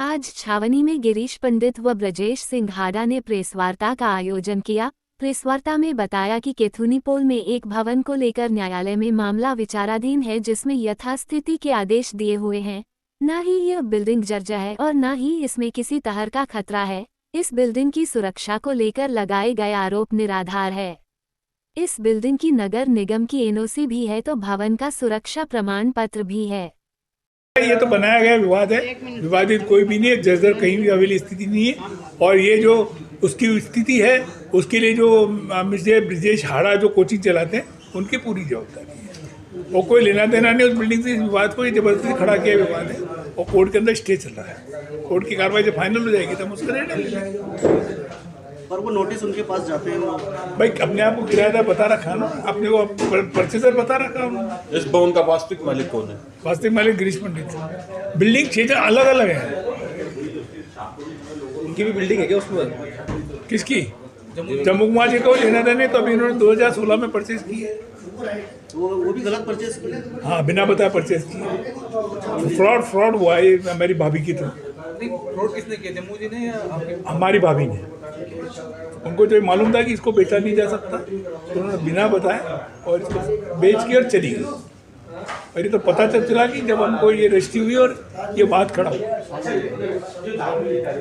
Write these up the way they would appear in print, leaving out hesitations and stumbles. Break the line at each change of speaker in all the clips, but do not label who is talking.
आज छावनी में गिरीश पंडित व ब्रजेश सिंघाड़ा ने प्रेसवार्ता का आयोजन किया। प्रेसवार्ता में बताया कि केथुनीपोल में एक भवन को लेकर न्यायालय में मामला विचाराधीन है, जिसमें यथास्थिति के आदेश दिए हुए हैं। न ही यह बिल्डिंग जर्जर है और न ही इसमें किसी तरह का खतरा है। इस बिल्डिंग की सुरक्षा को लेकर लगाए गए आरोप निराधार है। इस बिल्डिंग की नगर निगम की एनओसी भी है तो भवन का सुरक्षा प्रमाण पत्र भी है।
ये तो बनाया गया विवाद है, विवादित कोई भी नहीं है। जर्जर कहीं भी हवेली स्थिति नहीं है। और ये जो उसकी स्थिति है उसके लिए जो मिस्टर ब्रजेश हाड़ा जो कोचिंग चलाते हैं उनकी पूरी जवाबदारी है। और कोई लेना देना नहीं उस बिल्डिंग से। इस विवाद को जबरदस्ती खड़ा किया विवाद है और कोर्ट के अंदर स्टे चल रहा है। कोर्ट की कार्रवाई जब फाइनल हो जाएगी तब उसका रेट लेंगे।
पर वो नोटिस उनके पास जाते हैं
भाई, अपने आप को किराएदार बता रखा ना, अपने को परचेजर बता रखा उन्होंने।
इस भवन का वास्तविक मालिक कौन है?
वास्तविक मालिक गिरीश पंडित। बिल्डिंग क्षेत्र अलग अलग है।
उनकी भी बिल्डिंग है क्या उसमें?
किसकी? जम्मू कुमार जी को लेना देने तो अभी इन्होंने 2016 में परचेज की है।
वो भी गलत परचेज की।
हाँ, बिना बताए परचेज की है। फ्रॉड हुआ है मेरी भाभी की तरफ।
फ्रॉड किसने किया, जम्मू जी ने या
हमारी भाभी ने? उनको जो मालूम था कि इसको बेचा नहीं जा सकता तो उन्होंने बिना बताए और इसको बेच के और चली गई। और ये तो पता चला कि जब हमको ये रजिस्ट्री हुई और ये बात खड़ा हुआ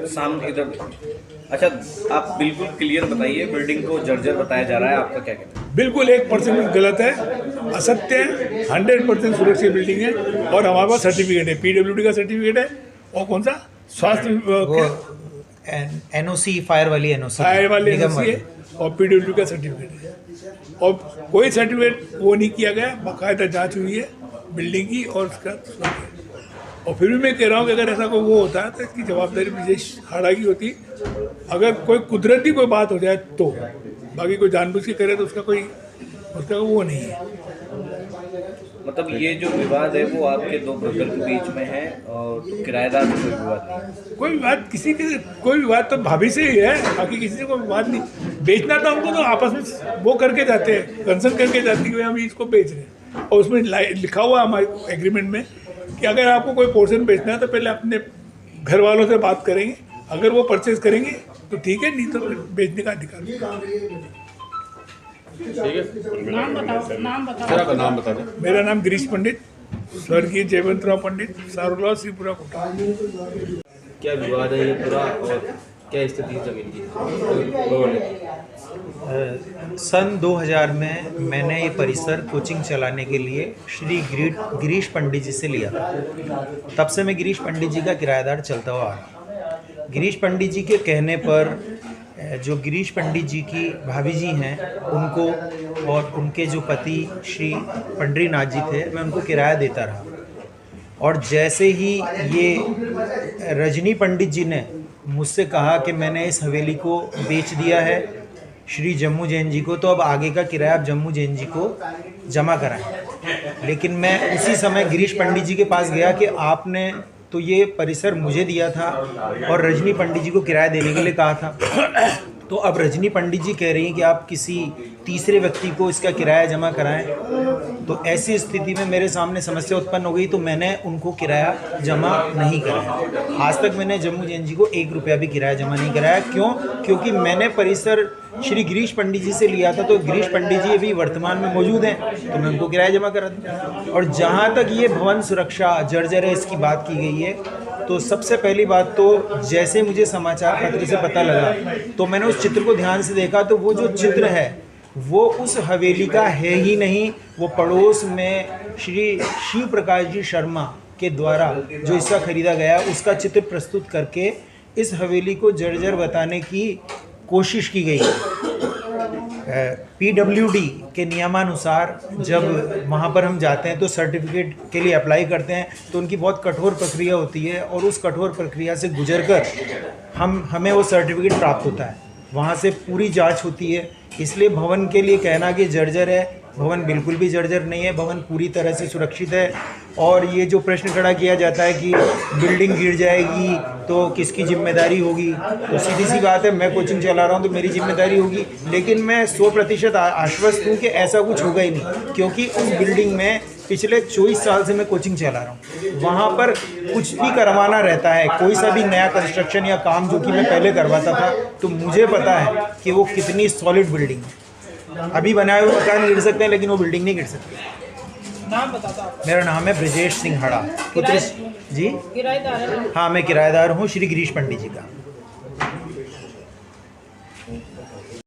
सामने इधर। अच्छा, आप बिल्कुल क्लियर बताइए, बिल्डिंग को जर्जर बताया जा रहा है, आपका क्या कहना है?
बिल्कुल 1% गलत है, असत्य है। 100% सुरक्षित बिल्डिंग है और हमारे पास सर्टिफिकेट है, PWD का सर्टिफिकेट है। और कौन सा? स्वास्थ्य
एनओसी, फायर वाली एनओसी
है और PWD का सर्टिफिकेट है। और कोई सर्टिफिकेट वो नहीं किया गया, बाकायदा जांच हुई है बिल्डिंग की और उसका। और फिर भी मैं कह रहा हूँ कि अगर ऐसा कोई वो होता है तो इसकी जवाबदारी ब्रजेश हाड़ा की होती। अगर कोई कुदरती कोई बात हो जाए तो, बाकी कोई जानबूझ के करे तो उसका वो नहीं है।
मतलब ये जो विवाद है वो आपके दो ब्रदर के बीच में है और तो किराएदार से कोई विवाद नहीं?
कोई विवाद किसी के, कोई विवाद तो भाभी से ही है, बाकी किसी से कोई विवाद नहीं। बेचना तो हमको तो आपस में वो करके जाते हैं, कंसर्न करके जाते हैं कि हम इसको बेच रहे हैं। और उसमें लिखा हुआ हमारे एग्रीमेंट में कि अगर आपको कोई पोर्शन बेचना है तो पहले अपने घर वालों से बात करेंगे, अगर वो परचेज करेंगे तो ठीक है, नहीं तो बेचने का अधिकार।
नाम बताओ। नाम बता दें।
मेरा नाम गिरीश पंडित, स्वर्गीय जयवंतराव पंडित, सारूला श्रीपुरा कोटा।
क्या विवाद है ये पूरा और क्या स्थिति जमीन की?
सन 2000 में मैंने ये परिसर कोचिंग चलाने के लिए श्री गिरीश पंडित जी से लिया था। तब से मैं गिरीश पंडित जी का किराएदार चलता हुआ आ रहा। गिरीश पंडित जी के कहने पर जो गिरीश पंडित जी की भाभी जी हैं उनको और उनके जो पति श्री पंडरीनाथ जी थे, मैं उनको किराया देता रहा। और जैसे ही ये रजनी पंडित जी ने मुझसे कहा कि मैंने इस हवेली को बेच दिया है श्री जम्मू जैन जी को, तो अब आगे का किराया आप जम्मू जैन जी को जमा कराएं। लेकिन मैं उसी समय गिरीश पंडित जी के पास गया कि आपने तो ये परिसर मुझे दिया था और रजनी पंडित जी को किराया देने के लिए कहा था। तो अब रजनी पंडित जी कह रही हैं कि आप किसी तीसरे व्यक्ति को इसका किराया जमा कराएं। तो ऐसी स्थिति में मेरे सामने समस्या उत्पन्न हो गई, तो मैंने उनको किराया जमा नहीं कराया। आज तक मैंने जम्मू जैन जी को 1 रुपया भी किराया जमा नहीं कराया। क्यों? क्योंकि मैंने परिसर श्री गिरीश पंडित जी से लिया था, तो गिरीश पंडित जी अभी वर्तमान में मौजूद हैं, तो मैं उनको किराया जमा करा दूँ। और जहाँ तक ये भवन सुरक्षा जर्जर है इसकी बात की गई है, तो सबसे पहली बात तो जैसे मुझे समाचार पत्र से पता लगा तो मैंने उस चित्र को ध्यान से देखा, तो वो जो चित्र है वो उस हवेली का है ही नहीं। वो पड़ोस में श्री शिव प्रकाश जी शर्मा के द्वारा जो हिस्सा खरीदा गया उसका चित्र प्रस्तुत करके इस हवेली को जर्जर बताने की कोशिश की गई है। PWD के नियमानुसार जब वहाँ पर हम जाते हैं तो सर्टिफिकेट के लिए अप्लाई करते हैं, तो उनकी बहुत कठोर प्रक्रिया होती है और उस कठोर प्रक्रिया से गुजरकर हमें वो सर्टिफिकेट प्राप्त होता है। वहाँ से पूरी जांच होती है। इसलिए भवन के लिए कहना कि जर्जर है, भवन बिल्कुल भी जर्जर नहीं है, भवन पूरी तरह से सुरक्षित है। और ये जो प्रश्न खड़ा किया जाता है कि बिल्डिंग गिर जाएगी तो किसकी जिम्मेदारी होगी, तो सीधी सी बात है, मैं कोचिंग चला रहा हूँ तो मेरी जिम्मेदारी होगी। लेकिन मैं 100% आश्वस्त हूँ कि ऐसा कुछ होगा ही नहीं, क्योंकि उस बिल्डिंग में पिछले 24 साल से मैं कोचिंग चला रहा हूँ। वहाँ पर कुछ भी करवाना रहता है, कोई सा भी नया कंस्ट्रक्शन या काम जो कि मैं पहले करवाता था, तो मुझे पता है कि वो कितनी सॉलिड बिल्डिंग है। अभी बनाए हुए मकान गिर सकते हैं लेकिन वो बिल्डिंग नहीं गिर सकती।
नाम बता दो आप।
मेरा नाम है ब्रजेश सिंह हाड़ा, पुत्र जी।
किराएदार है ना?
हाँ, मैं किराएदार हूँ श्री गिरीश पंडित जी का।